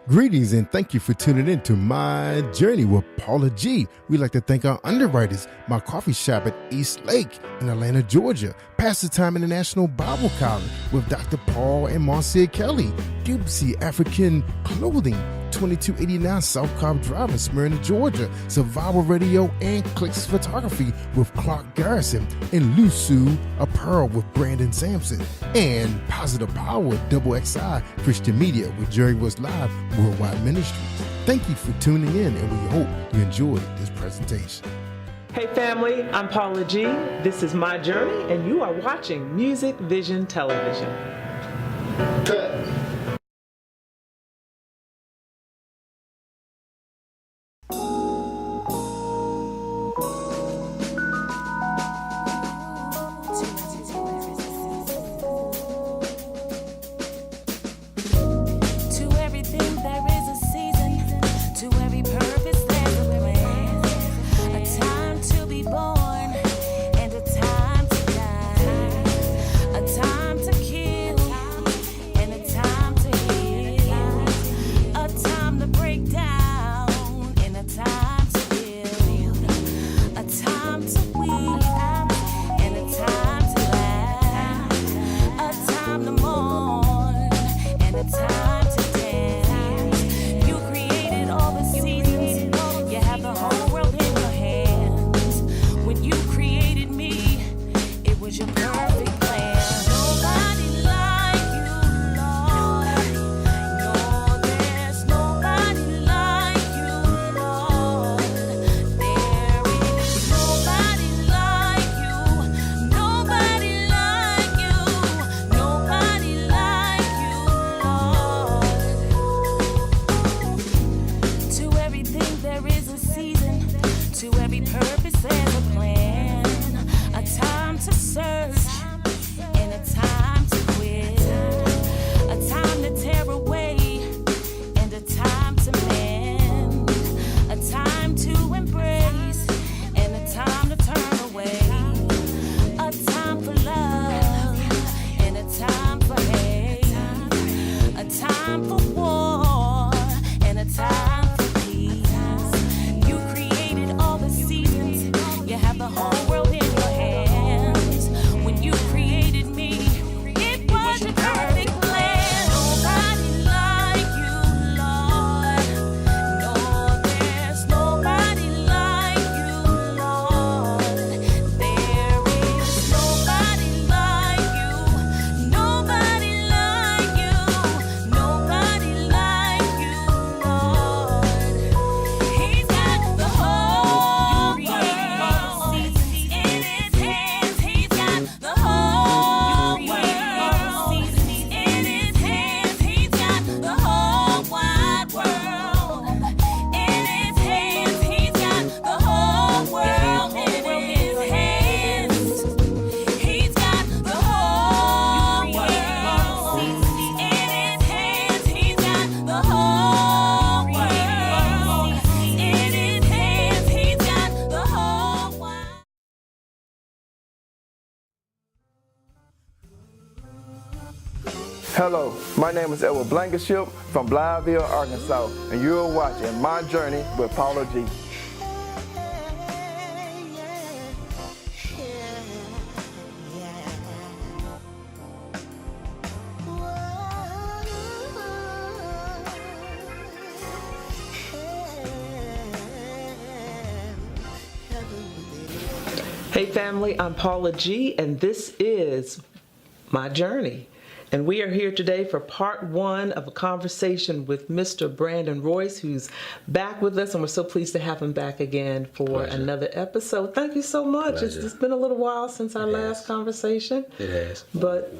Greetings and thank you for tuning in to My Journey with Paula G. We'd like to thank our underwriters, my coffee shop at East Lake in Atlanta, Georgia, Pastor Time International Bible College with Dr. Paul and Marcia Kelly, Dubsy African Clothing, 2289 South Cobb Drive in Smyrna, Georgia, Survival Radio and Clicks Photography with Clark Garrison, and Lusu Apparel with Brandon Sampson, and Positive Power XXI Christian Media with Jerry Was Live Worldwide Ministries. Thank you for tuning in, and we hope you enjoyed this presentation. Hey family, I'm Paula G. This is My Journey, and you are watching Music Vision Television. Hello, my name is Edward Blankenship from Blytheville, Arkansas, and you're watching My Journey with Paula G. Hey family, I'm Paula G, and this is My Journey. And we are here today for part one of a conversation with Mr. Brandon Royce, who's back with us, and we're so pleased to have him back again for another episode. Thank you so much. It's been a little while since our last conversation. It has. But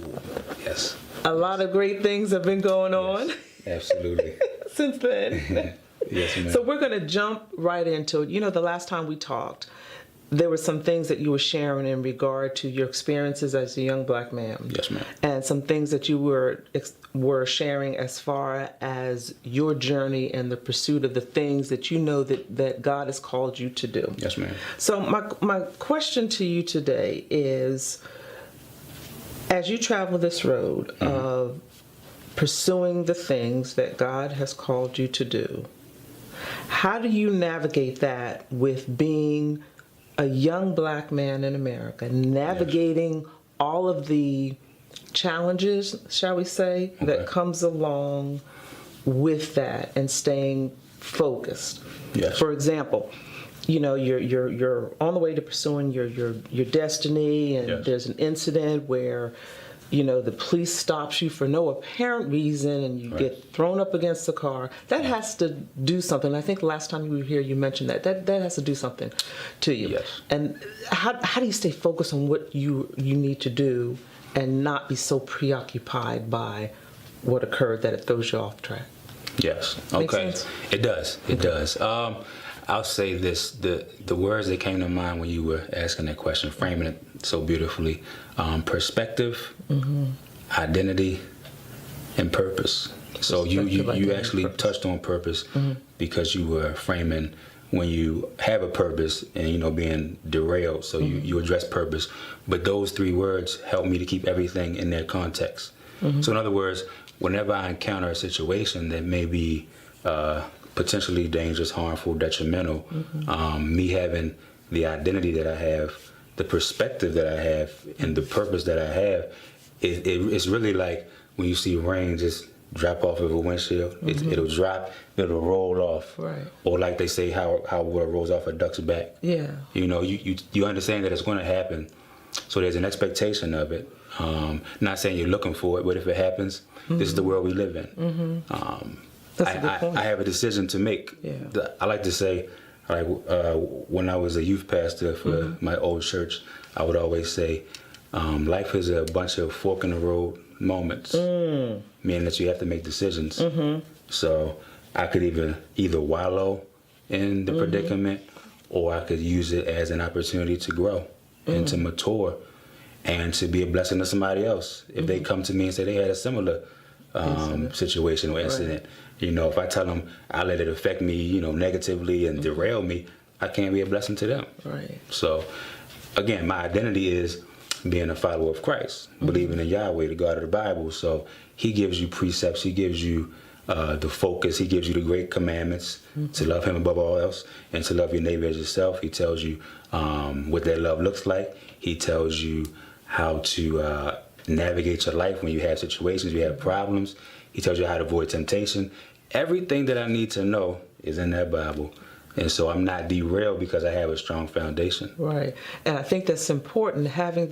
yes, a lot of great things have been going on. Absolutely. Since then. Yes, ma'am. So we're going to jump right into it. You know, the last time we talked, there were some things that you were sharing in regard to your experiences as a young black man. Yes, ma'am. And some things that you were sharing as far as your journey and the pursuit of the things that you know that God has called you to do. Yes, ma'am. So my question to you today is, as you travel this road of pursuing the things that God has called you to do. How do you navigate that with being a young black man in America, navigating all of the challenges, shall we say, that comes along with that and staying focused? Yes. For example, you're on the way to pursuing your destiny, and there's an incident where the police stops you for no apparent reason, and you get thrown up against the car. That has to do something. I think the last time you were here, you mentioned that has to do something to you. Yes. And how do you stay focused on what you need to do and not be so preoccupied by what occurred that it throws you off track? Yes. Make Okay. sense? It does. It does. I'll say this: the words that came to mind when you were asking that question, framing it so beautifully: perspective, identity, and purpose. So you actually touched on purpose because you were framing when you have a purpose and being derailed. So you address purpose, but those three words help me to keep everything in their context. So in other words, whenever I encounter a situation that may be potentially dangerous, harmful, detrimental, me having the identity that I have, the perspective that I have, and the purpose that I have, it's really like when you see rain just drop off of a windshield. It'll drop, it'll roll off. Right. Or like they say, how water rolls off a duck's back. Yeah. You understand that it's going to happen. So there's an expectation of it. Not saying you're looking for it, but if it happens, this is the world we live in. That's a good point. I have a decision to make. Yeah. I like to say, when I was a youth pastor for my old church, I would always say, life is a bunch of fork in the road moments, meaning that you have to make decisions. So I could either wallow in the predicament, or I could use it as an opportunity to grow and to mature and to be a blessing to somebody else. If they come to me and say they had a similar situation or incident, if I tell them I let it affect me, negatively and derail me, I can't be a blessing to them. Right. So again, my identity is being a follower of Christ, believing in Yahweh, the God of the Bible. So he gives you precepts, he gives you the focus, he gives you the great commandments to love him above all else and to love your neighbor as yourself. He tells you what that love looks like. He tells you how to navigate your life when you have situations, you have problems. He tells you how to avoid temptation. Everything that I need to know is in that Bible. And so I'm not derailed because I have a strong foundation. Right. And I think that's important, having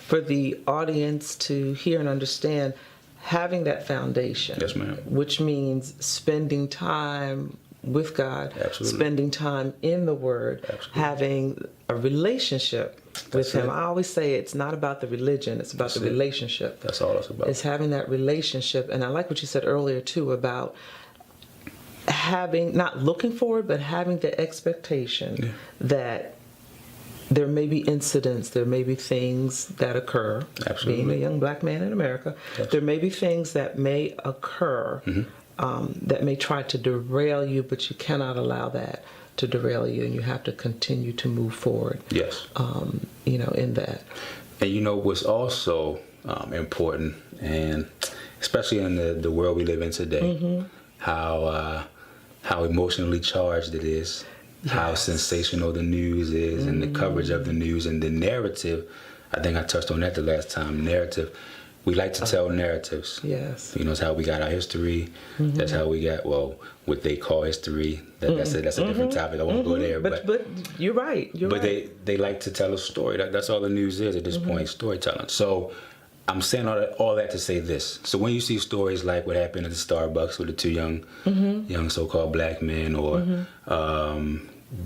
for the audience to hear and understand, having that foundation. Yes, ma'am. Which means spending time with God, Absolutely. spending time in the Word, Absolutely. having a relationship with That's Him. it. I always say it's not about the religion, it's about That's the it. relationship. That's all it's about. It's having that relationship. And I like what you said earlier, too, about not looking forward, but having the expectation that there may be incidents, there may be things that occur. Absolutely. Being a young black man in America, Yes. there may be things that may occur that may try to derail you, but you cannot allow that to derail you, and you have to continue to move forward. Yes. In that. And what's also important, and especially in the world we live in today, how emotionally charged it is, how sensational the news is, and the coverage of the news and the narrative. I think I touched on that the last time. Narrative. We like to tell narratives. Yes. It's how we got our history. That's how we got what they call history. That's a different topic. I won't go there. But you're right. But they like to tell a story. That's all the news is at this point, storytelling. So I'm saying all that to say this. So when you see stories like what happened at the Starbucks with the two young so-called black men, or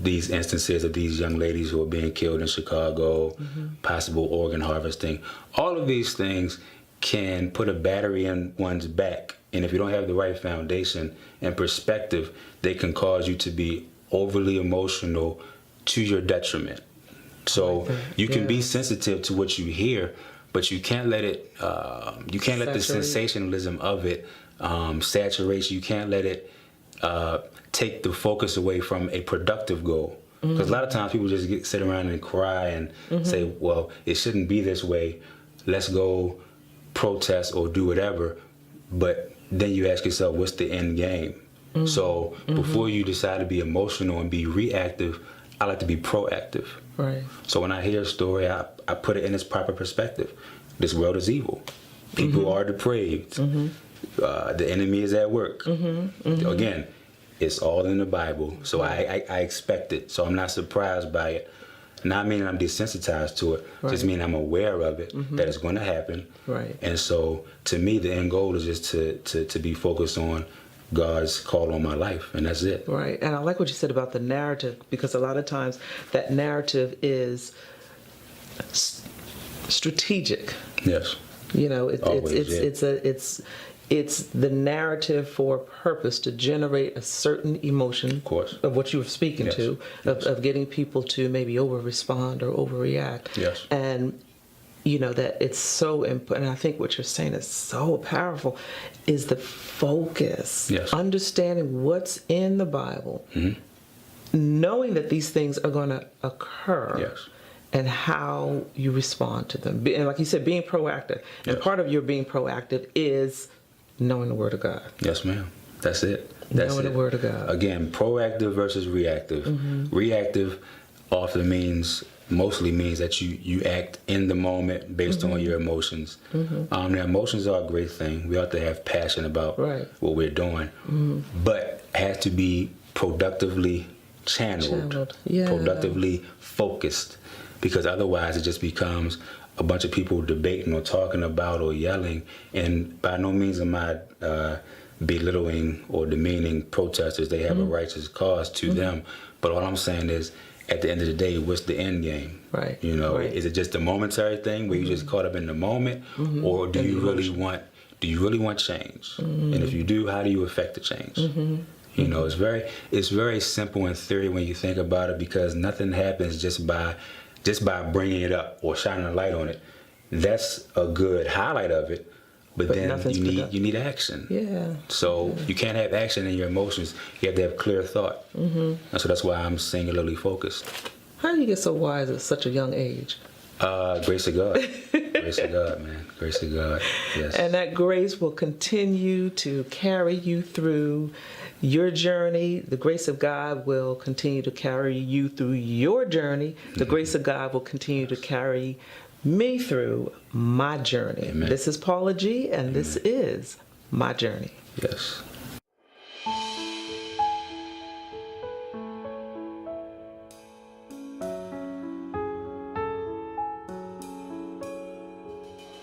these instances of these young ladies who are being killed in Chicago, possible organ harvesting, all of these things can put a battery in one's back. And if you don't have the right foundation and perspective, they can cause you to be overly emotional to your detriment. So you can be sensitive to what you hear, but you can't let it, you can't let the sensationalism of it saturate you. You can't let it take the focus away from a productive goal. Because a lot of times people just sit around and cry and say, well, it shouldn't be this way. Let's go protest or do whatever, but then you ask yourself, what's the end game? So before you decide to be emotional and be reactive, I like to be proactive. Right. So when I hear a story, I put it in its proper perspective. This world is evil. People are depraved. The enemy is at work. Again, it's all in the Bible. So I expect it. So I'm not surprised by it. Not meaning I'm desensitized to it. Just meaning I'm aware of it, that it's going to happen. Right. And so to me, the end goal is just to be focused on God's call on my life, and that's it. Right. And I like what you said about the narrative, because a lot of times that narrative is strategic. Yes. You know, Always, it's the narrative for a purpose to generate a certain emotion, Of course. of what you were speaking Yes. to, of getting people to maybe over-respond or overreact. Yes. And, you know, that it's so important. And I think what you're saying is so powerful, is the focus. Yes. Understanding what's in the Bible, knowing that these things are going to occur. Yes. And how you respond to them. And like you said, being proactive. And Yes. part of your being proactive is knowing the Word of God. Yes, ma'am. That's it. That's Knowing it. the Word of God. Again, proactive versus reactive. Reactive often mostly means that you act in the moment based on your emotions. Now, emotions are a great thing. We ought to have passion about Right. what we're doing, but has to be productively channeled. Yeah. Productively focused, because otherwise it just becomes a bunch of people debating or talking about or yelling. And by no means am I belittling or demeaning protesters. They have a righteous cause to them. But all I'm saying is, at the end of the day, what's the end game? Right. You know, Right. is it just a momentary thing where you just caught up in the moment, or do you really want change? And if you do, how do you affect the change? You know, it's very simple in theory when you think about it, because nothing happens just by bringing it up or shining a light on it. That's a good highlight of it, but then nothing's you need action. Yeah. So you can't have action in your emotions. You have to have clear thought. And so that's why I'm singularly focused. How do you get so wise at such a young age? Grace of God. Grace of God, man. Grace of God. Yes. And that grace will continue to carry you through your journey. The grace of God will continue to carry you through your journey. The grace of God will continue to carry me through my journey. Amen. This is Paula G, and this is My Journey. Yes.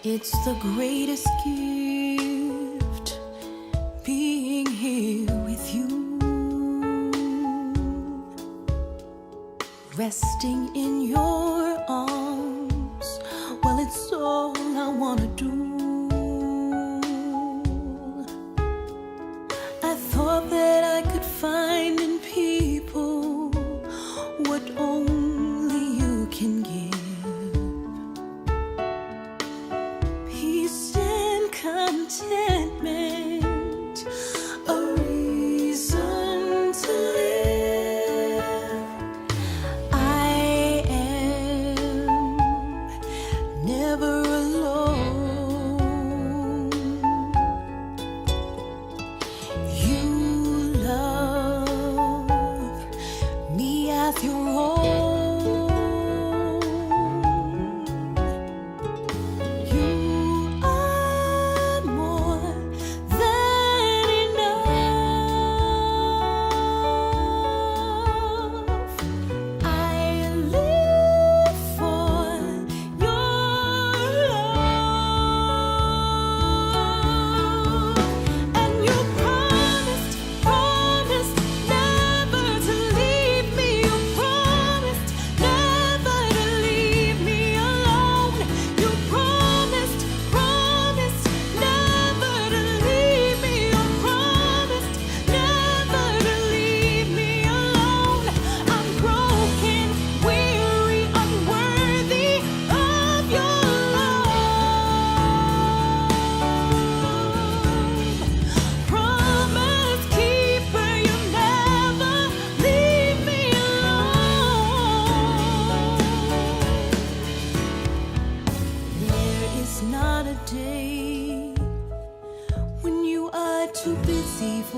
It's the greatest gift, being here with you, resting in your arms. Well, it's all I wanna do. I thought that I could find in people what only you can give. Peace and contentment, a reason to live. I am never alone. You love me as your own. You are more than enough. I live for your love, and your promise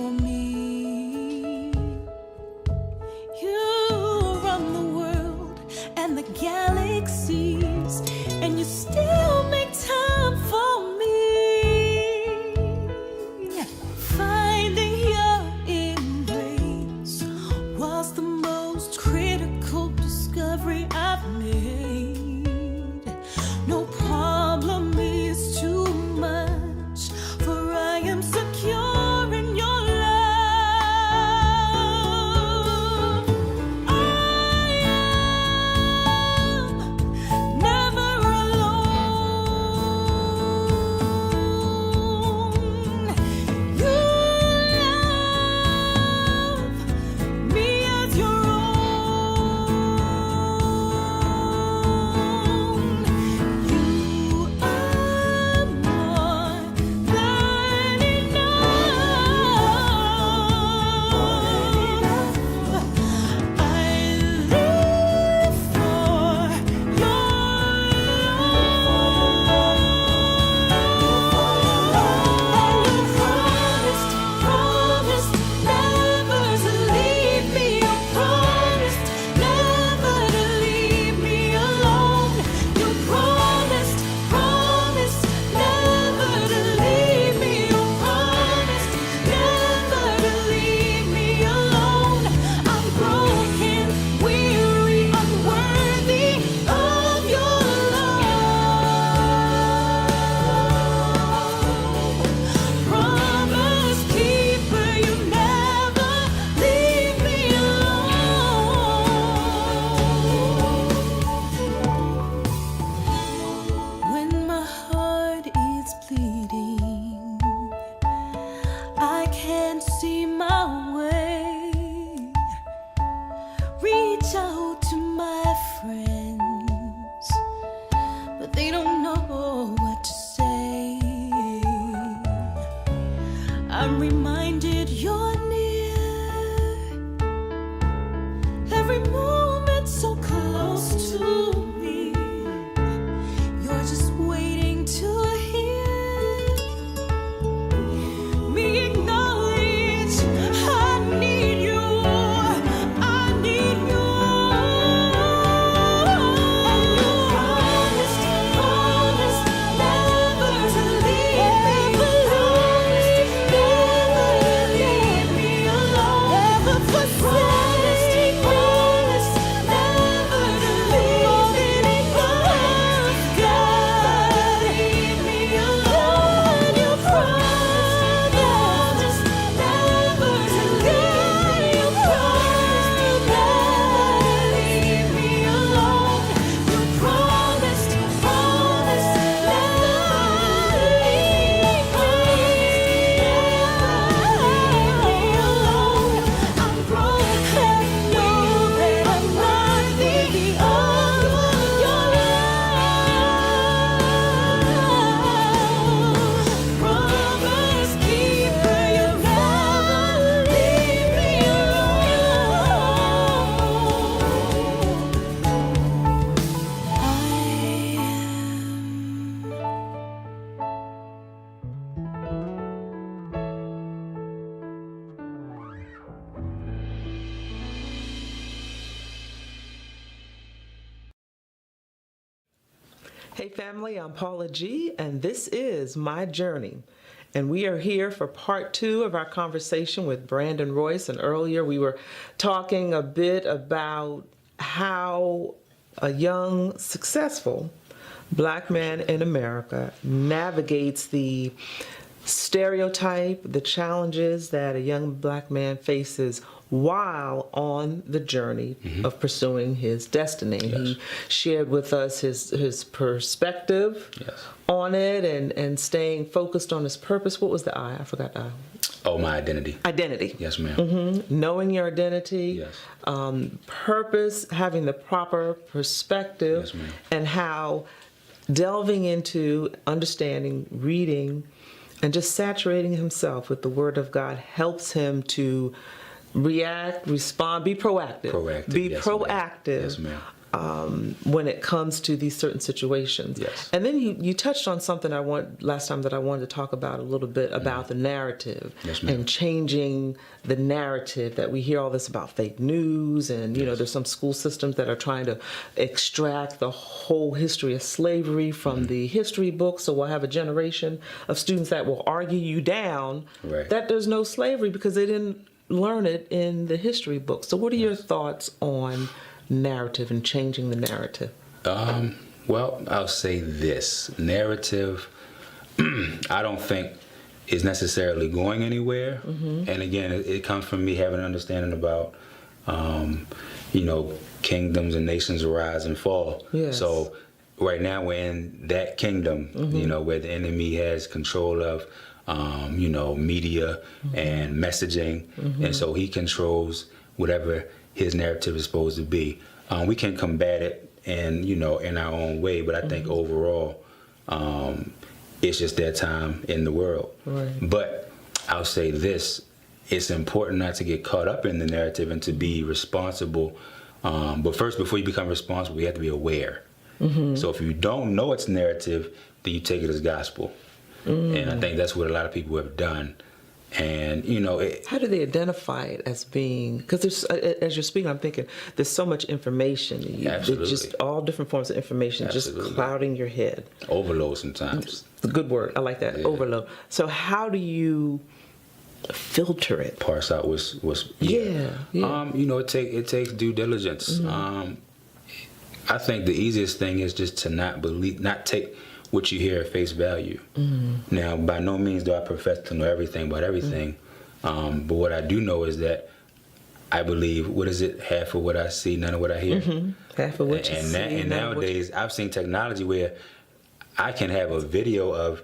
for me. You run the world and the galaxies, and you still make time for me. Finding your embrace was the most critical discovery I've made. No problem is too much, for I am secure in your love. I am never alone. You love me as your own. You are more than enough. I live for your promised never to leave me. You promised never to leave me alone. You promised never to leave me. You promised never to leave me alone. I'm broken, weary, unworthy of your love. Promise keeper, you never leave me alone. When my heart is bleeding, I can't see my way. Reach out to my friends, but they don't know what to say. I'm reminded you're near, every moment so close to me. You're just waiting to hear me acknowledge I need you. I need you. And you promised never to leave me. Promised never to leave me alone. Never forsake. Promised never to leave me. God, leave me alone. You promised never to leave me. You promised never leave me alone. You promised never leave me alone. I'm broken, know that I'm worthy of your love. Promise keeper, you never leave me Hey family, I'm Paula G, and this is My Journey. And we are here for part 2 of our conversation with Brandon Royce. And earlier we were talking a bit about how a young, successful Black man in America navigates the stereotype, the challenges that a young Black man faces while on the journey of pursuing his destiny. Yes. He shared with us his perspective on it and staying focused on his purpose. What was the I? I forgot the I. Oh, my identity. Identity. Yes, ma'am. Knowing your identity, Yes. Purpose, having the proper perspective, Yes, ma'am. and how delving into understanding, reading, and just saturating himself with the Word of God helps him to react, respond, be proactive. Proactive, Be yes, proactive ma'am. Yes, ma'am. when it comes to these certain situations. Yes. And then you touched on something last time that I wanted to talk about a little bit about the narrative. Yes, ma'am. And changing the narrative that we hear all this about fake news, and there's some school systems that are trying to extract the whole history of slavery from the history books. So we'll have a generation of students that will argue you down Right. that there's no slavery because they didn't learn it in the history books. So what are your thoughts on narrative and changing the narrative? Well, I'll say this. Narrative, I don't think is necessarily going anywhere. And again, it comes from me having an understanding about, kingdoms and nations rise and fall. Yes. So right now we're in that kingdom, where the enemy has control of, media and messaging. And so he controls whatever his narrative is supposed to be. We can combat it in our own way, but I think overall, it's just that time in the world. Right. But I'll say this, it's important not to get caught up in the narrative and to be responsible. But first, before you become responsible, you have to be aware. So if you don't know it's narrative, then you take it as gospel. And I think that's what a lot of people have done. And, How do they identify it as being, because there's, as you're speaking, I'm thinking there's so much information. Absolutely. Just all different forms of information Absolutely. just clouding your head. overload sometimes. The good word. I like that. Yeah. Overload. So how do you filter it? Parse out what's Yeah. it takes due diligence. I think the easiest thing is just to not take what you hear at face value. Now, by no means do I profess to know everything about everything, but what I do know is that I believe, what is it, half of what I see, none of what I hear. Half of what you see. And none of what you- nowadays, I've seen technology where I can have a video of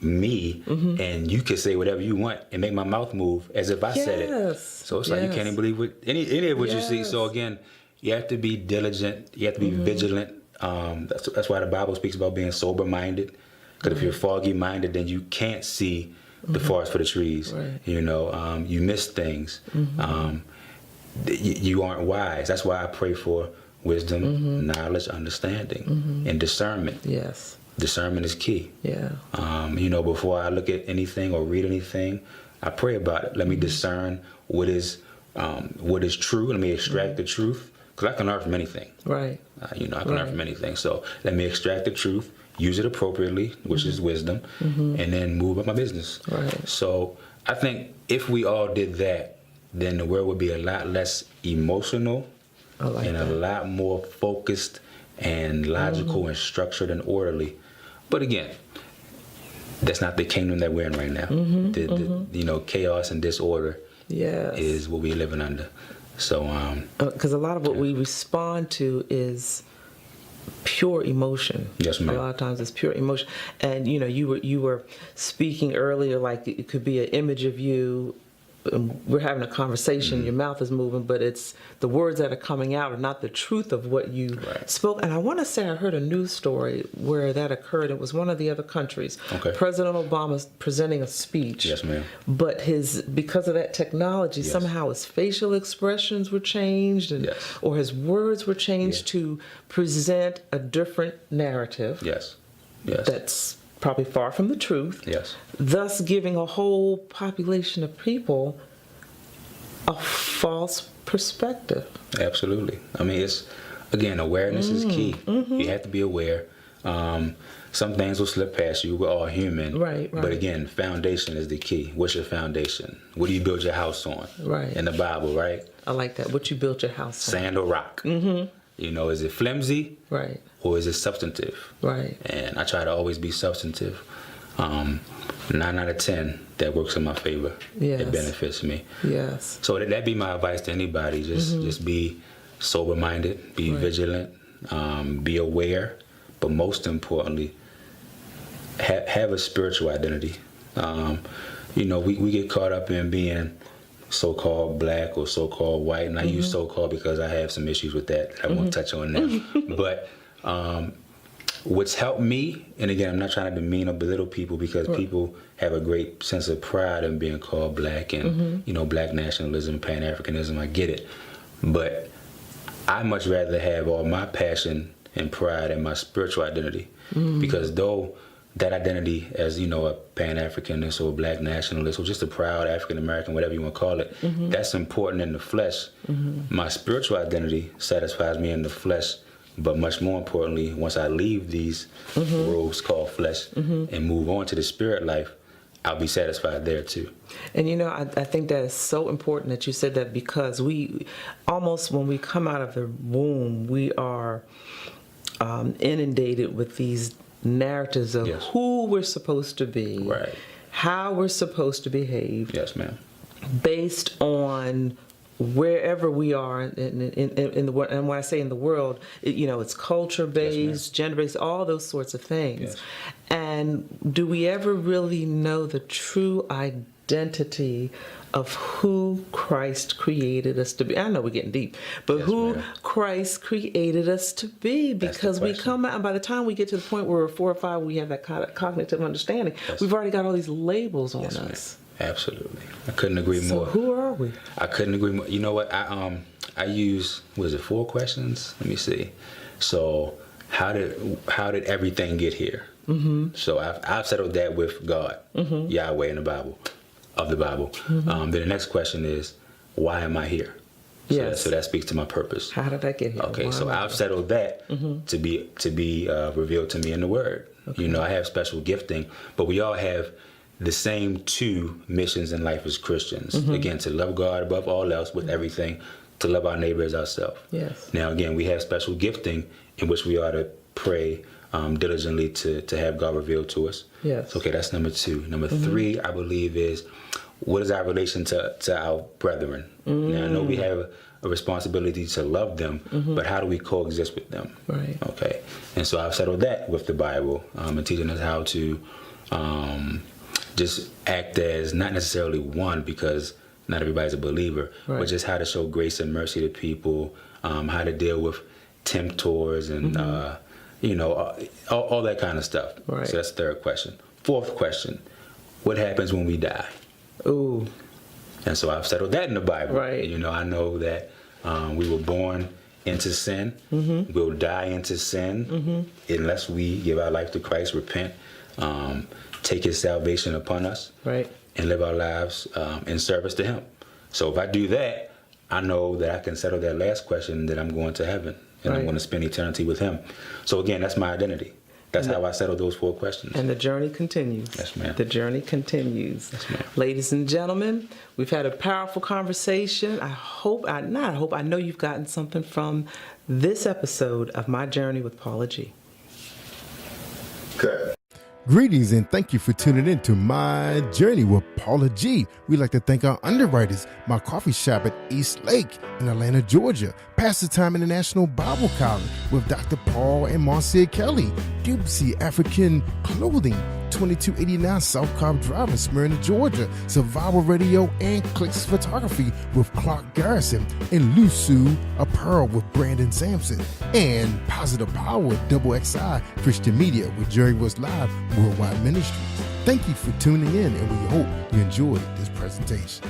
me, and you can say whatever you want and make my mouth move as if I said it. Yes. So it's like you can't even believe any of what you see. So again, you have to be diligent. You have to be vigilant. That's why the Bible speaks about being sober-minded. Because if you're foggy-minded, then you can't see the forest for the trees. Right. You miss things. You aren't wise. That's why I pray for wisdom, knowledge, understanding, and discernment. Yes. Discernment is key. Yeah. Before I look at anything or read anything, I pray about it. Let me discern what is true. Let me extract the truth, because I can learn from anything. Right. I can learn from anything. So let me extract the truth, use it appropriately, which is wisdom, and then move up my business. Right. So I think if we all did that, then the world would be a lot less emotional I like and that. a lot more focused and logical and structured and orderly. But again, that's not the kingdom that we're in right now. Chaos and disorder Yes. is what we're living under. So, Because a lot of what we respond to is pure emotion. Yes, ma'am. A lot of times it's pure emotion. And you were speaking earlier, like it could be an image of you. We're having a conversation, your mouth is moving, but it's the words that are coming out are not the truth of what you Right. spoke. And I want to say I heard a news story where that occurred. It was one of the other countries. Okay. President Obama's presenting a speech. Yes, ma'am. But because of that technology, Yes. somehow his facial expressions were changed, Yes. or his words were changed Yeah. to present a different narrative yes. that's probably far from the truth, Yes. thus giving a whole population of people a false perspective. Absolutely. I mean, awareness is key. You have to be aware. Some things will slip past you. We're all human. Right. But again, foundation is the key. What's your foundation? What do you build your house on? Right. In the Bible, right? I like that. What you built your house on. Sand or rock. Is it flimsy Right. or is it substantive? Right. And I try to always be substantive. 9 out of 10, that works in my favor. Yes. It benefits me. Yes. So that'd be my advice to anybody. Just be sober-minded, be vigilant, be aware, but most importantly, have a spiritual identity. We get caught up in being so-called black or so-called white, and I use so-called because I have some issues with that. I won't touch on them. But what's helped me, and again, I'm not trying to demean or belittle people, because people have a great sense of pride in being called black and, black nationalism, Pan-Africanism, I get it. But I much rather have all my passion and pride in my spiritual identity, because though that identity as, you know, a Pan-Africanist or a black nationalist or just a proud African-American, whatever you want to call it, that's important in the flesh. My spiritual identity satisfies me in the flesh, but much more importantly, once I leave these robes called flesh and move on to the spirit life, I'll be satisfied there too. And you know, I think that is so important that you said that, because we almost, when we come out of the womb, we are inundated with these narratives of who we're supposed to be, Right. how we're supposed to behave, Yes, ma'am. based on wherever we are in the world. And when I say in the world, you know, it's culture based, gender based, all those sorts of things. Yes. And do we ever really know the true identity of who Christ created us to be? I know we're getting deep, but Yes, who ma'am. Christ created us to be? That's the Because we question. come out, and by the time we get to the point where we're 4 or 5, we have that kind of cognitive understanding. Yes. We've already got all these labels on Yes, ma'am. us. Absolutely. I couldn't agree So more. who are we? I couldn't agree more. You know what? I use, was it 4 questions? Let me see. So how did everything get here? So I've settled that with God, Yahweh in the Bible, of the Bible. Then the next question is, why am I here? Yes. So that speaks to my purpose. How did I get here? Okay, Why so am I I've settled that to be revealed to me in the Word. You know, I have special gifting, but we all have the same 2 missions in life as Christians. Again, to love God above all else with everything, to love our neighbor as ourselves. Yes. Now, again, we have special gifting in which we are to pray diligently to have God revealed to us. Yes. Okay, that's number 2. Number 3, I believe, is what is our relation to our brethren? Now, I know we have a responsibility to love them, but how do we coexist with them? Right. Okay, and so I've settled that with the Bible and teaching us how to just act as not necessarily one, because not everybody's a believer, Right. but just how to show grace and mercy to people, how to deal with temptors and you know, all that kind of stuff. Right. So that's the 3rd question. 4th question: what happens when we die? Ooh. And so I've settled that in the Bible. Right. You know, I know that we were born into sin. We'll die into sin unless we give our life to Christ, repent, take His salvation upon us, Right. and live our lives in service to Him. So if I do that, I know that I can settle that last question, that I'm going to heaven and I'm Right. going to spend eternity with Him. So again, that's my identity. That's how I settle those 4 questions. And the journey continues. Yes, ma'am. The journey continues. Yes, ma'am. Ladies and gentlemen, we've had a powerful conversation. I know you've gotten something from this episode of My Journey with Paula G. Good. Greetings and thank you for tuning in to My Journey with Paula G. We'd like to thank our underwriters, my coffee shop at East Lake in Atlanta, Georgia, Pastor Time International Bible College with Dr. Paul and Marcia Kelly, Dupsy African Clothing, 2289 South Cobb Drive in Smyrna, Georgia, Survival Radio and Clicks Photography with Clark Garrison, and Lusu Apparel with Brandon Sampson, and Positive Power XXI Christian Media with Jerry Was Live Worldwide Ministries. Thank you for tuning in, and we hope you enjoyed this presentation.